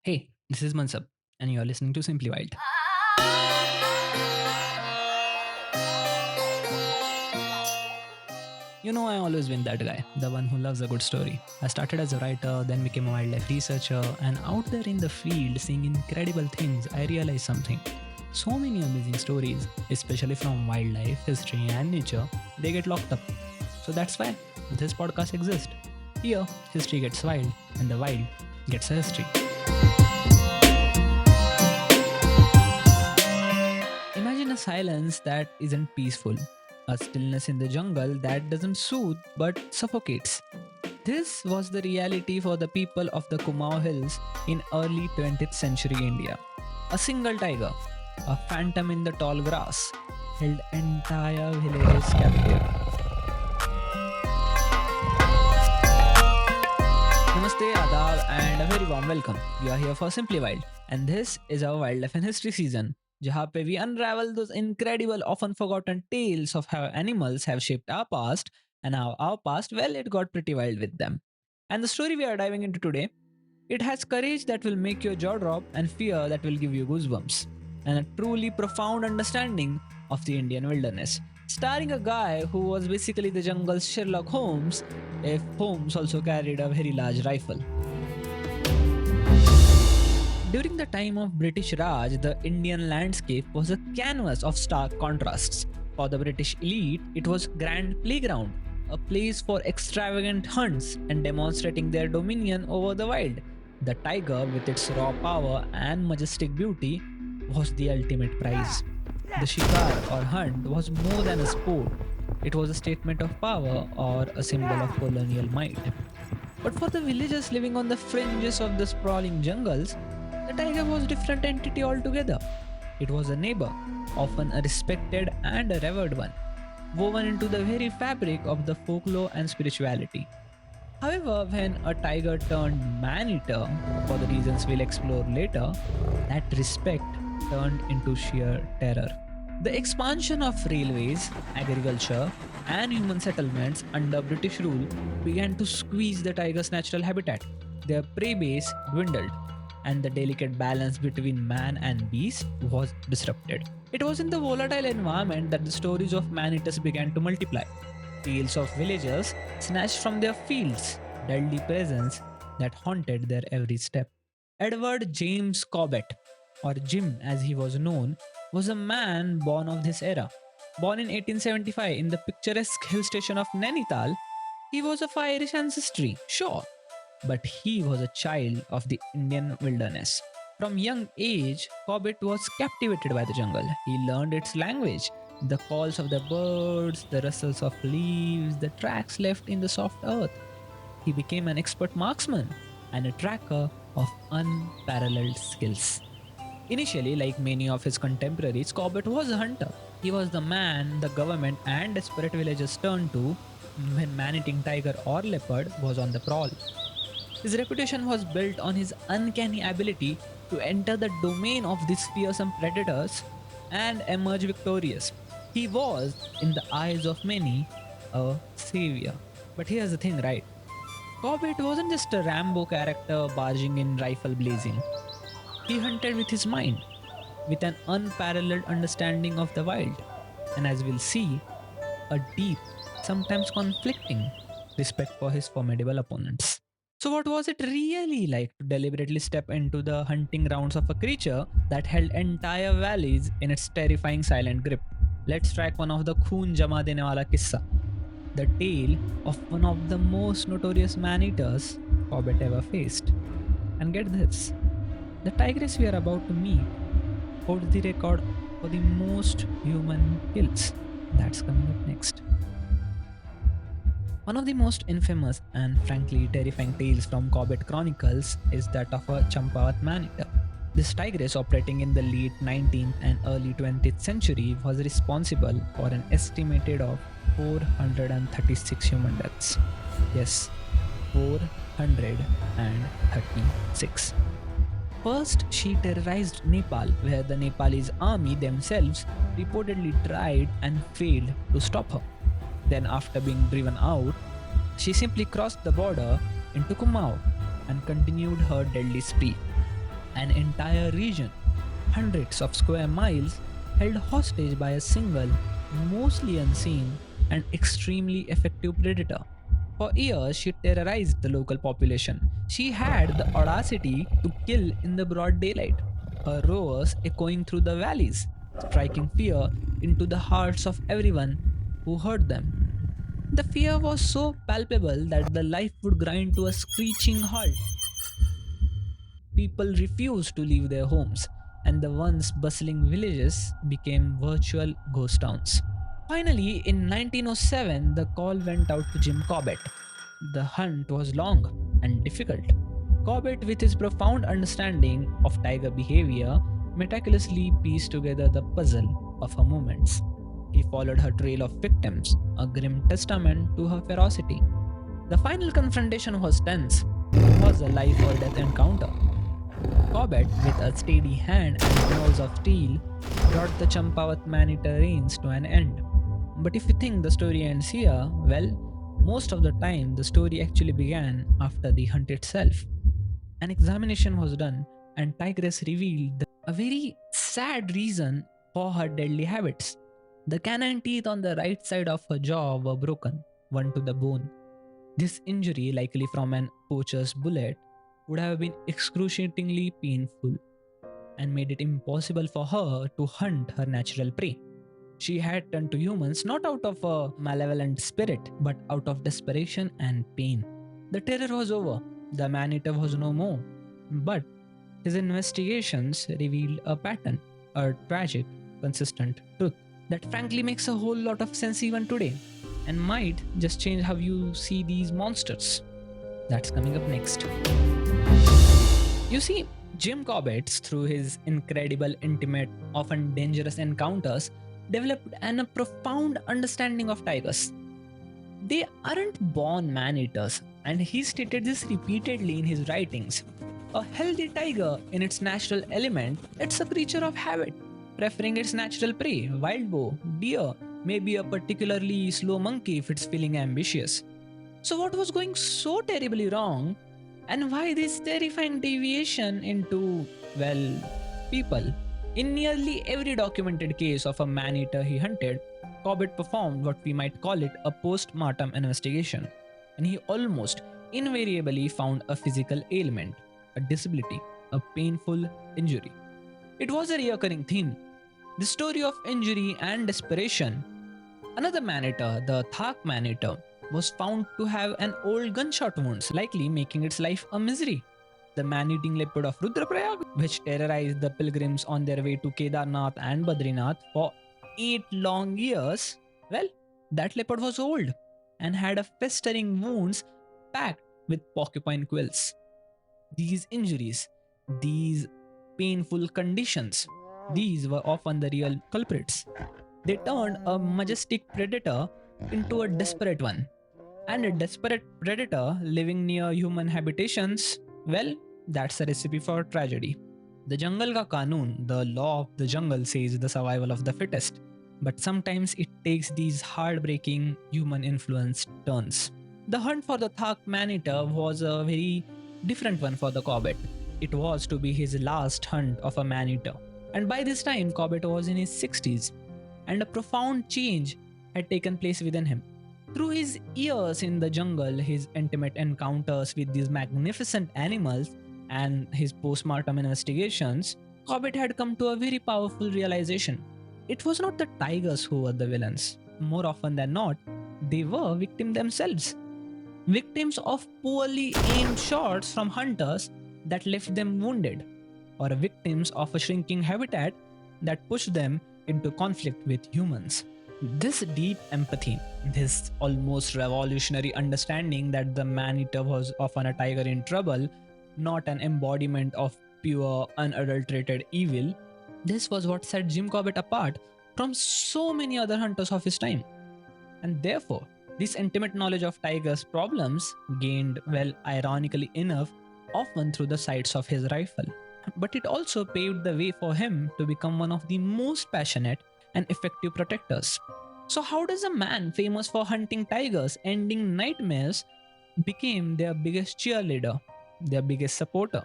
Hey, this is Mansab, and you're listening to Simply Wild. You know, I always been that guy, the one who loves a good story. I started as a writer, then became a wildlife researcher, and out there in the field seeing incredible things, I realized something. So many amazing stories, especially from wildlife, history, and nature, they get locked up. So that's why this podcast exists. Here, history gets wild, and the wild gets a history. Imagine a silence that isn't peaceful, a stillness in the jungle that doesn't soothe but suffocates. This was the reality for the people of the Kumaon Hills in early 20th century India. A single tiger, a phantom in the tall grass, held entire villages captive. Namaste, Adab, and a very warm welcome. You are here for Simply Wild, and this is our Wildlife and History season, जहाँ पे we unravel those incredible, often forgotten tales of how animals have shaped our past and how our past, well, it got pretty wild with them. And the story we are diving into today, it has courage that will make your jaw drop and fear that will give you goosebumps, and a truly profound understanding of the Indian wilderness. Starring a guy who was basically the jungle's Sherlock Holmes, if Holmes also carried a very large rifle. During the time of British Raj, the Indian landscape was a canvas of stark contrasts. For the British elite, it was grand playground, a place for extravagant hunts and demonstrating their dominion over the wild. The tiger, with its raw power and majestic beauty, was the ultimate prize. The shikar or hunt was more than a sport. It was a statement of power or a symbol of colonial might. But for the villagers living on the fringes of the sprawling jungles, the tiger was a different entity altogether. It was a neighbor, often a respected and a revered one, woven into the very fabric of the folklore and spirituality. However, when a tiger turned man eater, for the reasons we'll explore later, that respect turned into sheer terror. The expansion of railways, agriculture, and human settlements under British rule began to squeeze the tiger's natural habitat. Their prey base dwindled, and the delicate balance between man and beast was disrupted. It was in the volatile environment that the stories of man-eaters began to multiply. Tales of villagers snatched from their fields, deadly presence that haunted their every step. Edward James Corbett, or Jim as he was known, was a man born of this era. Born in 1875 in the picturesque hill station of Nainital, he was of Irish ancestry, sure, but he was a child of the Indian wilderness. From young age, Corbett was captivated by the jungle. He learned its language, the calls of the birds, the rustles of leaves, the tracks left in the soft earth. He became an expert marksman and a tracker of unparalleled skills. Initially, like many of his contemporaries, Corbett was a hunter. He was the man the government and desperate villagers turned to when man-eating tiger or leopard was on the prowl. His reputation was built on his uncanny ability to enter the domain of these fearsome predators and emerge victorious. He was, in the eyes of many, a savior. But here's the thing, right? Corbett wasn't just a Rambo character barging in rifle blazing. He hunted with his mind, with an unparalleled understanding of the wild, and as we'll see, a deep, sometimes conflicting, respect for his formidable opponents. So, what was it really like to deliberately step into the hunting grounds of a creature that held entire valleys in its terrifying silent grip? Let's track one of the Khoon Jama Dene Wala Kissa, the tale of one of the most notorious man-eaters Corbett ever faced. And get this, the tigress we are about to meet holds the record for the most human kills. That's coming up next. One of the most infamous and frankly terrifying tales from Corbett Chronicles is that of a Champawat man-eater. This tigress, operating in the late 19th and early 20th century, was responsible for an estimated of 436 human deaths. Yes, 436. First, she terrorized Nepal, where the Nepalese army themselves reportedly tried and failed to stop her. Then, after being driven out, she simply crossed the border into Kumaon and continued her deadly spree. An entire region, hundreds of square miles, held hostage by a single, mostly unseen, and extremely effective predator. For years, she terrorized the local population. She had the audacity to kill in the broad daylight, her roars echoing through the valleys, striking fear into the hearts of everyone who heard them. The fear was so palpable that the life would grind to a screeching halt. People refused to leave their homes, and the once bustling villages became virtual ghost towns. Finally, in 1907, the call went out to Jim Corbett. The hunt was long and difficult. Corbett, with his profound understanding of tiger behavior, meticulously pieced together the puzzle of her movements. He followed her trail of victims, a grim testament to her ferocity. The final confrontation was tense. It was a life or death encounter. Corbett, with a steady hand and nose of steel, brought the Champawat Manita reigns to an end. But if you think the story ends here, well, most of the time the story actually began after the hunt itself. An examination was done, and Tigress revealed a very sad reason for her deadly habits. The canine teeth on the right side of her jaw were broken, one to the bone. This injury, likely from an poacher's bullet, would have been excruciatingly painful and made it impossible for her to hunt her natural prey. She had turned to humans not out of a malevolent spirit, but out of desperation and pain. The terror was over. The man-eater was no more. But his investigations revealed a pattern, a tragic, consistent truth that frankly makes a whole lot of sense even today and might just change how you see these monsters. That's coming up next. You see, Jim Corbett, through his incredible, intimate, often dangerous encounters, developed a profound understanding of tigers. They aren't born man-eaters, and he stated this repeatedly in his writings. A healthy tiger, in its natural element, it's a creature of habit, preferring its natural prey, wild boar, deer, maybe a particularly slow monkey if it's feeling ambitious. So what was going so terribly wrong, and why this terrifying deviation into, well, people? In nearly every documented case of a man-eater he hunted, Corbett performed what we might call it a post-mortem investigation, and he almost invariably found a physical ailment, a disability, a painful injury. It was a recurring theme, the story of injury and desperation. Another man-eater, the Thak man-eater, was found to have an old gunshot wound, likely making its life a misery. The man-eating leopard of Rudraprayag, which terrorized the pilgrims on their way to Kedarnath and Badrinath for 8 long years, well, that leopard was old and had a festering wounds packed with porcupine quills. These injuries, these painful conditions, these were often the real culprits. They turned a majestic predator into a desperate one. And a desperate predator living near human habitations, well, that's a recipe for tragedy. The jungle ka kanun, the law of the jungle, says the survival of the fittest. But sometimes it takes these heartbreaking human influenced turns. The hunt for the Thak man-eater was a very different one for the Corbett. It was to be his last hunt of a man-eater. And by this time, Corbett was in his 60s, and a profound change had taken place within him. Through his years in the jungle, his intimate encounters with these magnificent animals, and his post-mortem investigations, Corbett had come to a very powerful realization. It was not the tigers who were the villains. More often than not, they were victims themselves. Victims of poorly aimed shots from hunters that left them wounded, or victims of a shrinking habitat that pushed them into conflict with humans. This deep empathy, this almost revolutionary understanding that the man-eater was often a tiger in trouble, not an embodiment of pure, unadulterated evil, this was what set Jim Corbett apart from so many other hunters of his time. And therefore, this intimate knowledge of tigers' problems gained, well, ironically enough, often through the sights of his rifle. But it also paved the way for him to become one of the most passionate and effective protectors. So how does a man famous for hunting tigers, ending nightmares, became their biggest cheerleader, their biggest supporter?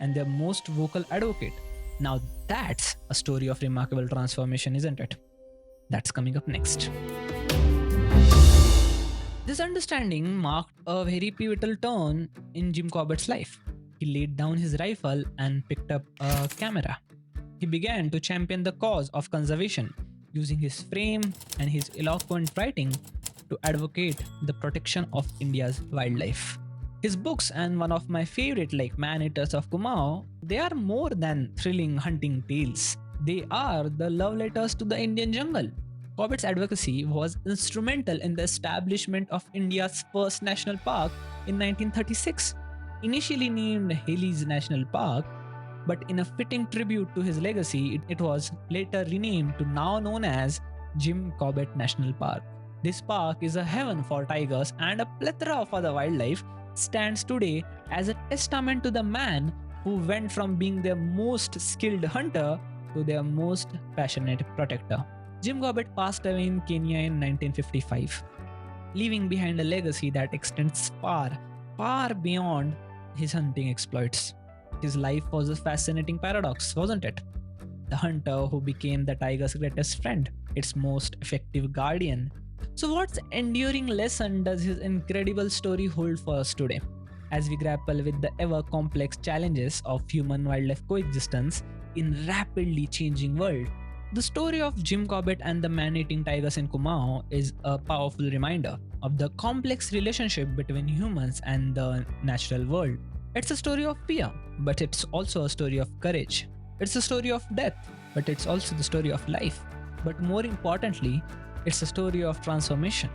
and their most vocal advocate. Now that's a story of remarkable transformation, isn't it? That's coming up next. This understanding marked a very pivotal turn in Jim Corbett's life. He laid down his rifle and picked up a camera. He began to champion the cause of conservation, using his frame and his eloquent writing to advocate the protection of India's wildlife. His books and one of my favorite like Man Eaters of Kumaon, they are more than thrilling hunting tales. They are the love letters to the Indian jungle. Corbett's advocacy was instrumental in the establishment of India's first national park in 1936. Initially named Haley's National Park, but in a fitting tribute to his legacy, it was later renamed to now known as Jim Corbett National Park. This park is a heaven for tigers and a plethora of other wildlife, stands today as a testament to the man who went from being their most skilled hunter to their most passionate protector. Jim Corbett passed away in Kenya in 1955, leaving behind a legacy that extends far, far beyond his hunting exploits. His life was a fascinating paradox, wasn't it? The hunter who became the tiger's greatest friend, its most effective guardian. So, what enduring lesson does his incredible story hold for us today? As we grapple with the ever complex challenges of human-wildlife coexistence in rapidly changing world, the story of Jim Corbett and the man-eating tigers in Kumaon is a powerful reminder of the complex relationship between humans and the natural world. It's a story of fear, but it's also a story of courage. It's a story of death, but it's also the story of life. But more importantly, it's a story of transformation.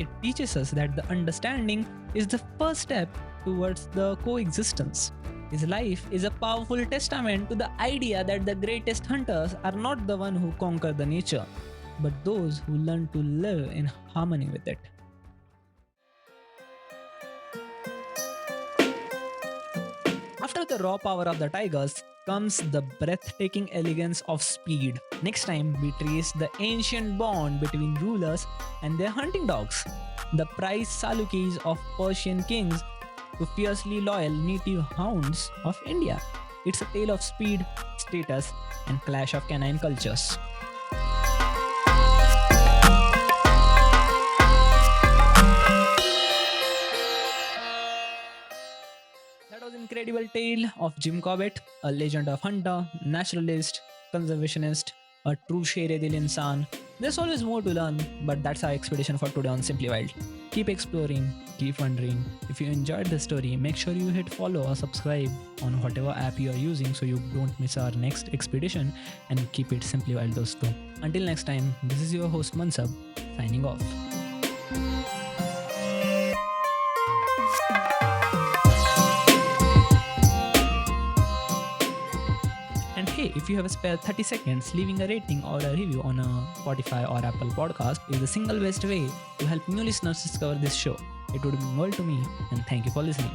It teaches us that the understanding is the first step towards the coexistence. His life is a powerful testament to the idea that the greatest hunters are not the ones who conquer the nature, but those who learn to live in harmony with it. After the raw power of the tigers comes the breathtaking elegance of speed. Next time, we trace the ancient bond between rulers and their hunting dogs, the prized salukis of Persian kings to fiercely loyal native hounds of India. It's a tale of speed, status, and clash of canine cultures. That was an incredible tale of Jim Corbett, a legend of hunter, naturalist, conservationist, a true Sher-e-Dil insan. There's always more to learn, but that's our expedition for today on Simply Wild. Keep exploring, keep wondering. If you enjoyed the story, make sure you hit follow or subscribe on whatever app you are using so you don't miss our next expedition, and keep it Simply Wild dosto. Until next time, this is your host Mansab, signing off. And hey, if you have a spare 30 seconds, leaving a rating or a review on a Spotify or Apple podcast is the single best way to help new listeners discover this show. It would mean world to me, and thank you for listening.